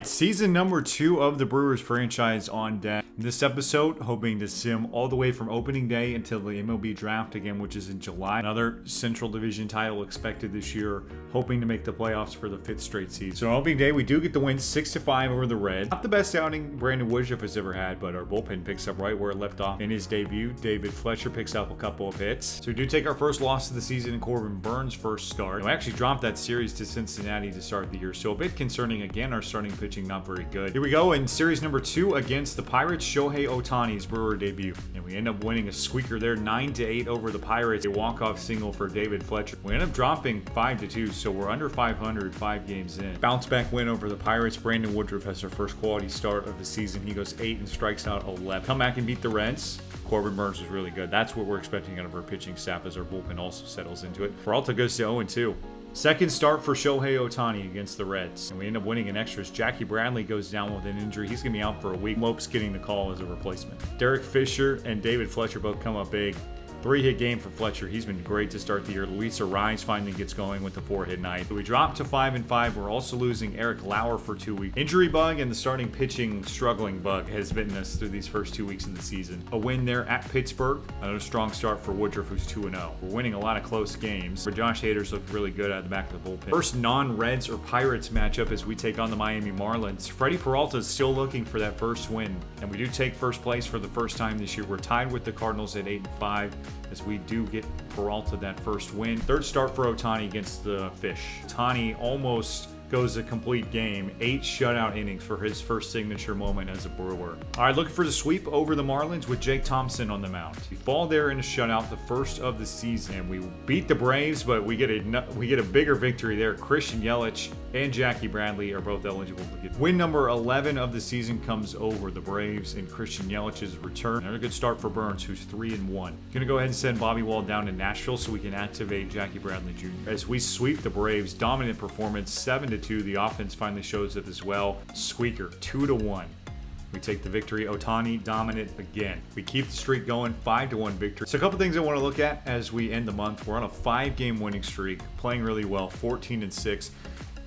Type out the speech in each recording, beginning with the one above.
Season number 2 of the Brewers franchise on deck. In this episode, hoping to sim all the way from opening day until the MLB draft again, which is in July. Another Central Division title expected this year, hoping to make the playoffs for the 5th straight season. So on opening day, we do get the win 6-5 over the Reds. Not the best outing Brandon Woodruff has ever had, but our bullpen picks up right where it left off in his debut. David Fletcher picks up a couple of hits. So we do take our first loss of the season in Corbin Burns' first start. And we actually dropped that series to Cincinnati to start the year, so a bit concerning. Again, our starting pitching not very good. Here we go in series number 2 against the Pirates. Shohei Ohtani's Brewer debut, and we end up winning a squeaker there, 9-8 over the Pirates. A walk-off single for David Fletcher. We end up dropping 5-2, so we're under 500 5 games in. Bounce back win over the Pirates. Brandon Woodruff has their first quality start of the season. He goes 8 and strikes out 11. Come back and beat the Reds. Corbin Burns was really good. That's what we're expecting out of our pitching staff as our bullpen also settles into it. Peralta goes to 0-2. Second start for Shohei Ohtani against the Reds, and we end up winning in extras. Jackie Bradley goes down with an injury. He's going to be out for a week. Lopes getting the call as a replacement. Derek Fisher and David Fletcher both come up big. 3-hit game for Fletcher. He's been great to start the year. Luis Arraez finally gets going with the 4-hit night. So we drop to 5-5. We're also losing Eric Lauer for 2 weeks. Injury bug and the starting pitching struggling bug has bitten us through these first 2 weeks of the season. A win there at Pittsburgh. Another strong start for Woodruff, who's 2-0. We're winning a lot of close games. For Josh Hader's looked really good out of the back of the bullpen. First non-Reds or Pirates matchup as we take on the Miami Marlins. Freddie Peralta is still looking for that first win, and we do take first place for the first time this year. We're tied with the Cardinals at 8-5 as we do get Peralta that first win. Third start for Ohtani against the Fish. Ohtani almost goes a complete game. 8 shutout innings for his first signature moment as a Brewer. All right, looking for the sweep over the Marlins with Jake Thompson on the mound. We fall there in a shutout, the first of the season, and we beat the Braves, but we get a bigger victory there. Christian Yelich and Jackie Bradley are both eligible to get win number 11 of the season comes over the Braves and Christian Yelich's return. Another good start for Burns, who's 3-1. Gonna go ahead and send Bobby Wall down to Nashville so we can activate Jackie Bradley Jr. As we sweep the Braves, dominant performance, 7-2. The offense finally shows up as well. Squeaker, 2-1. We take the victory. Ohtani dominant again. We keep the streak going, 5-1 victory. So a couple things I want to look at as we end the month. We're on a 5-game winning streak, playing really well, 14-6.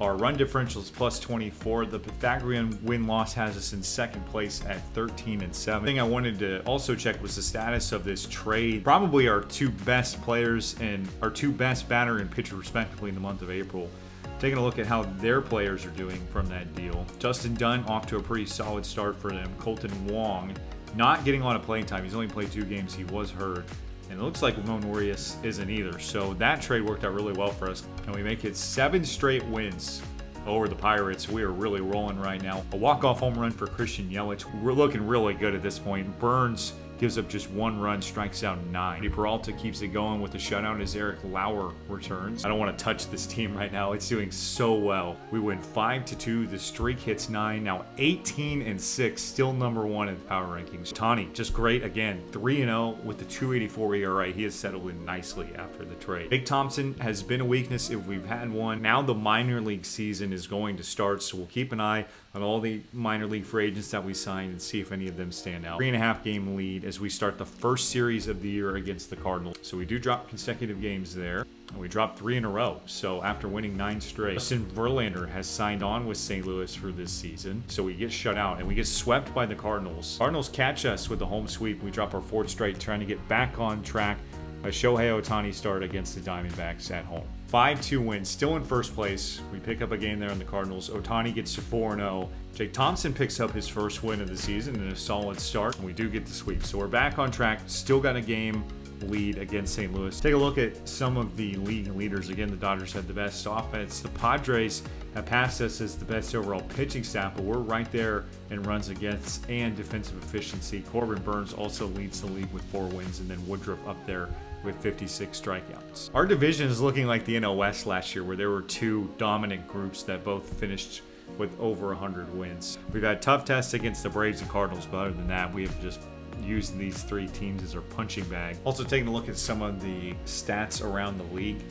Our run differential is plus 24. The Pythagorean win-loss has us in second place at 13-7. The thing I wanted to also check was the status of this trade. Probably our 2 best players and our 2 best batter and pitcher respectively in the month of April. Taking a look at how their players are doing from that deal. Justin Dunn off to a pretty solid start for them. Colton Wong not getting a lot of playing time. He's only played 2 games. He was hurt. And it looks like Ramon Urias isn't either. So that trade worked out really well for us. And we make it 7 straight wins over the Pirates. We are really rolling right now. A walk-off home run for Christian Yelich. We're looking really good at this point. Burns gives up just 1 run, strikes out 9. Peralta keeps it going with the shutout as Eric Lauer returns. I don't want to touch this team right now. It's doing so well. We win 5-2. The streak hits 9. Now 18-6, still number 1 in the power rankings. Ohtani, just great again. 3-0 with the 2.84 ERA. He has settled in nicely after the trade. Jake Thompson has been a weakness if we've had one. Now the minor league season is going to start, so we'll keep an eye on all the minor league free agents that we signed and see if any of them stand out. 3.5 game lead as we start the first series of the year against the Cardinals. So we do drop consecutive games there. And we dropped 3 in a row. So after winning 9 straight, Justin Verlander has signed on with St. Louis for this season. So we get shut out and we get swept by the Cardinals. Cardinals catch us with the home sweep. We drop our 4th straight, trying to get back on track. A Shohei Ohtani start against the Diamondbacks at home. 5-2 win, still in first place. We pick up a game there on the Cardinals. Ohtani gets to 4-0. Jake Thompson picks up his first win of the season in a solid start, and we do get the sweep. So we're back on track, still got a game lead against St. Louis. Take a look at some of the league leaders. Again, the Dodgers had the best offense. The Padres have passed us as the best overall pitching staff, but we're right there in runs against and defensive efficiency. Corbin Burns also leads the league with 4 wins, and then Woodruff up there with 56 strikeouts. Our division is looking like the NL West last year, where there were 2 dominant groups that both finished with over 100 wins. We've had tough tests against the Braves and Cardinals, but other than that, we have just used these 3 teams as our punching bag. Also taking a look at some of the stats around the league.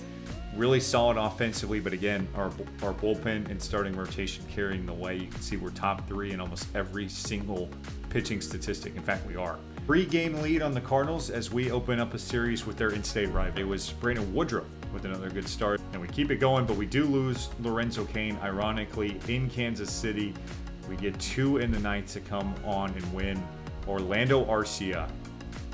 Really solid offensively, but again, our bullpen and starting rotation carrying the way. You can see we're top 3 in almost every single pitching statistic. In fact, we are. 3-game lead on the Cardinals as we open up a series with their in-state rival. It was Brandon Woodruff with another good start, and we keep it going, but we do lose Lorenzo Cain, ironically, in Kansas City. We get 2 in the ninth to come on and win. Orlando Arcia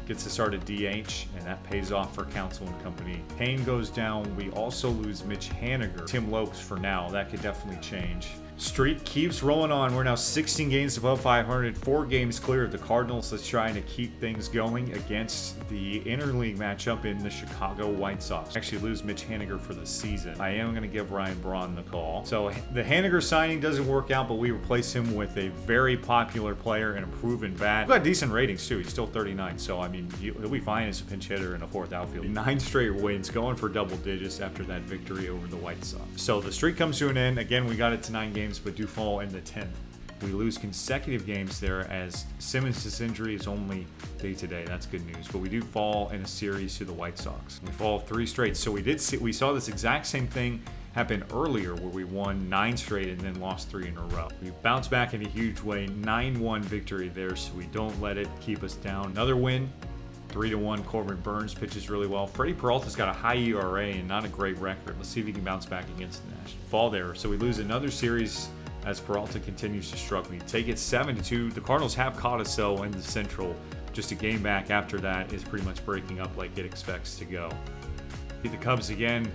gets to start at DH, and that pays off for Council and Company. Payne goes down. We also lose Mitch Haniger. Tim Lopes for now. That could definitely change. Streak keeps rolling on. We're now 16 games above 500, 4 games clear of the Cardinals. That's trying to keep things going against the interleague matchup in the Chicago White Sox. Actually lose Mitch Haniger for the season. I am going to give Ryan Braun the call. So the Haniger signing doesn't work out, but we replace him with a very popular player and a proven bat. We've got decent ratings too. He's still 39, so I mean he'll be fine as a pinch hitter in a 4th outfield. 9 straight wins, going for double digits after that victory over the White Sox. So the streak comes to an end. Again, we got it to 9 games, but do fall in the 10th. We lose consecutive games there as Simmons' injury is only day-to-day. That's good news. But we do fall in a series to the White Sox. We fall 3 straight. So we saw this exact same thing happen earlier where we won 9 straight and then lost 3 in a row. We bounced back in a huge way. 9-1 victory there, so we don't let it keep us down. Another win. 3-1. Corbin Burns pitches really well. Freddie Peralta's got a high ERA and not a great record. Let's see if he can bounce back against the Nationals. Fall there. So we lose another series as Peralta continues to struggle. We take it 7-2. The Cardinals have caught us though in the Central. Just a game back after that is pretty much breaking up like it expects to go. The Cubs again.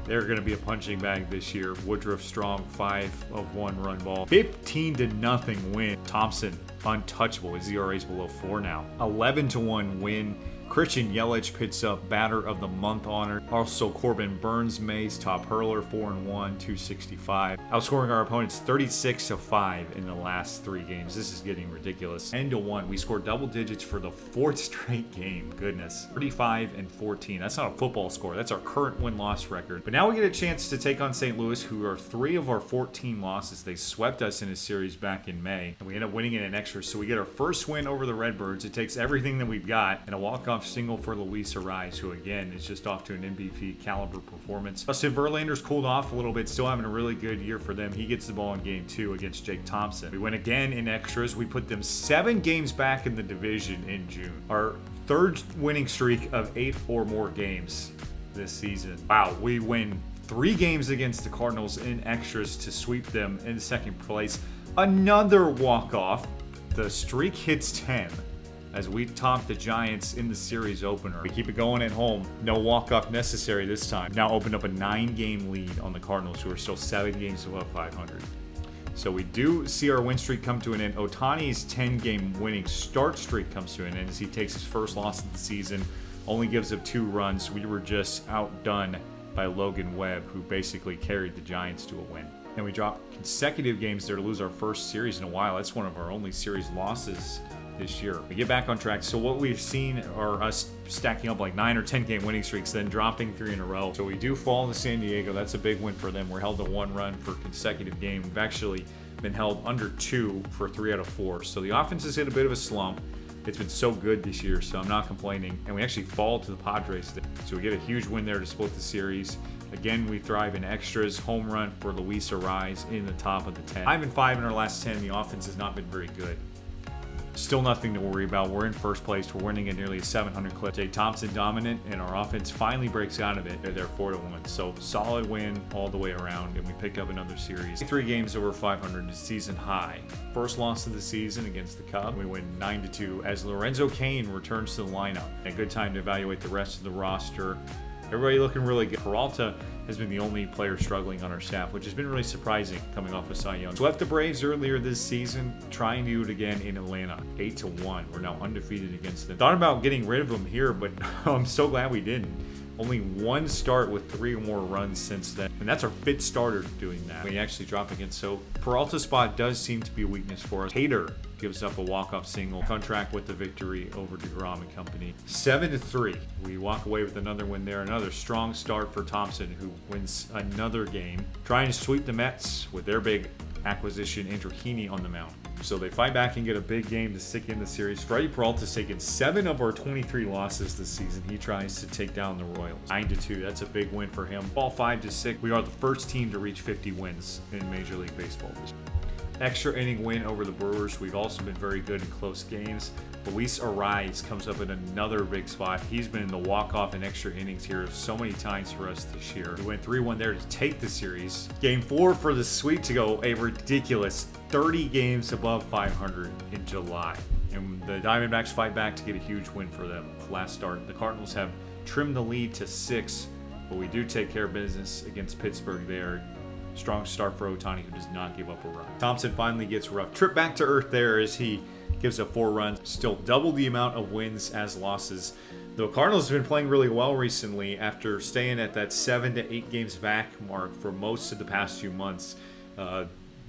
They're going to be a punching bag this year. Woodruff strong, 5-1 run ball. 15-0 win. Thompson untouchable. His ERA is below 4 now. 11-1 win. Christian Yelich picks up Batter of the Month honor. Also, Corbin Burns, Mays, top hurler, 4-1, 265. Outscoring our opponents 36-5 in the last 3 games. This is getting ridiculous. 10-1. We scored double digits for the 4th straight game. Goodness. 35-14. That's not a football score. That's our current win-loss record. But now we get a chance to take on St. Louis, who are 3 of our 14 losses. They swept us in a series back in May, and we end up winning it in extras. So we get our first win over the Redbirds. It takes everything that we've got and a walk-off single for Luis Ariz, who again is just off to an MVP caliber performance. Justin Verlander's cooled off a little bit, still having a really good year for them. He gets the ball in game 2 against Jake Thompson. We win again in extras. We put them 7 games back in the division in June. Our 3rd winning streak of 8 or more games this season. Wow, we win 3 games against the Cardinals in extras to sweep them in 2nd place. Another walk-off. The streak hits 10. As we top the Giants in the series opener. We keep it going at home. No walk-off necessary this time. Now opened up a 9-game lead on the Cardinals, who are still 7 games above 500. So we do see our win streak come to an end. Ohtani's 10-game winning start streak comes to an end as he takes his first loss of the season. Only gives up 2 runs. We were just outdone by Logan Webb, who basically carried the Giants to a win. And we drop consecutive games there to lose our first series in a while. That's one of our only series losses this year. We get back on track. So what we've seen are us stacking up like 9 or 10 game winning streaks, then dropping 3 in a row. So we do fall to San Diego. That's a big win for them. We're held to 1 run for consecutive game. We've actually been held under 2 for 3 out of 4. So the offense has hit a bit of a slump. It's been so good this year, so I'm not complaining. And we actually fall to the Padres. So we get a huge win there to split the series. Again, we thrive in extras. Home run for Luis Ariz in the top of the 10. 5-5 in our last 10. The offense has not been very good. Still nothing to worry about. We're in first place. We're winning at nearly a 700 clip. Jake Thompson dominant, and our offense finally breaks out of it. They're 4-1. So solid win all the way around, and we pick up another series. 3 games over 500 is season high. First loss of the season against the Cubs. We win 9-2 as Lorenzo Cain returns to the lineup. A good time to evaluate the rest of the roster. Everybody looking really good. Peralta has been the only player struggling on our staff, which has been really surprising coming off of Cy Young. Swept the Braves earlier this season, trying to do it again in Atlanta. 8-1. We're now undefeated against them. Thought about getting rid of them here, but I'm so glad we didn't. Only 1 start with 3 or more runs since then. And that's our 5th starter doing that. We actually drop again. So Peralta's spot does seem to be a weakness for us. Hader gives up a walk-off single. Contract with the victory over DeGrom and company. 7-3. We walk away with another win there. Another strong start for Thompson, who wins another game. Trying to sweep the Mets with their big acquisition, Andrew Heaney on the mound. So they fight back and get a big game to stick in the series. Freddie Peralta's taken 7 of our 23 losses this season. He tries to take down the Royals. 9-2, that's a big win for him. Ball 5-6. We are the first team to reach 50 wins in Major League Baseball. Extra inning win over the Brewers. We've also been very good in close games. Luis Ariz comes up in another big spot. He's been in the walk-off and extra innings here so many times for us this year. We went 3-1 there to take the series. Game 4 for the sweep to go a ridiculous 30 games above 500 in July. And the Diamondbacks fight back to get a huge win for them. Last start, the Cardinals have trimmed the lead to 6, but we do take care of business against Pittsburgh there. Strong start for Ohtani, who does not give up a run. Thompson finally gets a rough trip back to earth there as he gives up 4 runs. Still double the amount of wins as losses. The Cardinals have been playing really well recently after staying at that 7 to 8 games back mark for most of the past few months.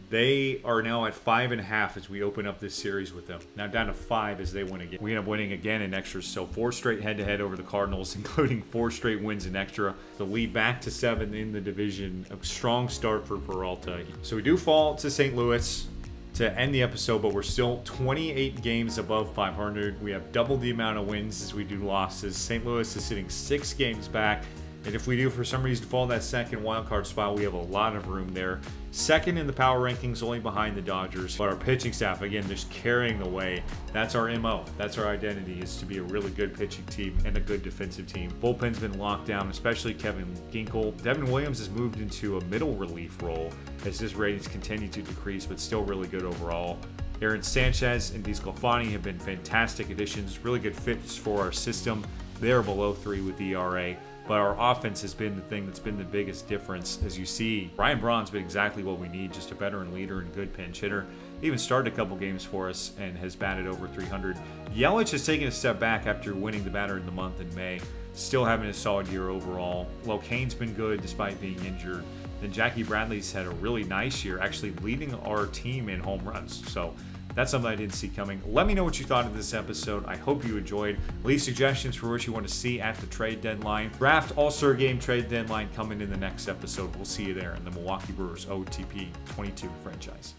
They are now at 5.5 as we open up this series with them. Now down to 5 as they win again. We end up winning again in extras, so 4 straight head-to-head over the Cardinals, including 4 straight wins in extra. The lead back to 7 in the division. A strong start for Peralta. So we do fall to St. Louis to end the episode, but we're still 28 games above 500. We have double the amount of wins as we do losses. St. Louis is sitting 6 games back. And if we do, for some reason, fall that second wildcard spot, we have a lot of room there. Second in the power rankings, only behind the Dodgers. But our pitching staff, again, just carrying the way. That's our MO. That's our identity, is to be a really good pitching team and a good defensive team. Bullpen's been locked down, especially Kevin Ginkel. Devin Williams has moved into a middle relief role as his ratings continue to decrease, but still really good overall. Aaron Sanchez and DeSclafani have been fantastic additions, really good fits for our system. They're below 3 with ERA. But our offense has been the thing that's been the biggest difference. As you see, Ryan Braun's been exactly what we need, just a veteran leader and good pinch hitter. He even started a couple games for us and has batted over 300. Yelich has taken a step back after winning the batter of the month in May. Still having a solid year overall. Locane's been good despite being injured. Then Jackie Bradley's had a really nice year, actually leading our team in home runs. So that's something I didn't see coming. Let me know what you thought of this episode. I hope you enjoyed. Leave suggestions for what you want to see at the trade deadline. Draft All-Star Game trade deadline coming in the next episode. We'll see you there in the Milwaukee Brewers OOTP 22 franchise.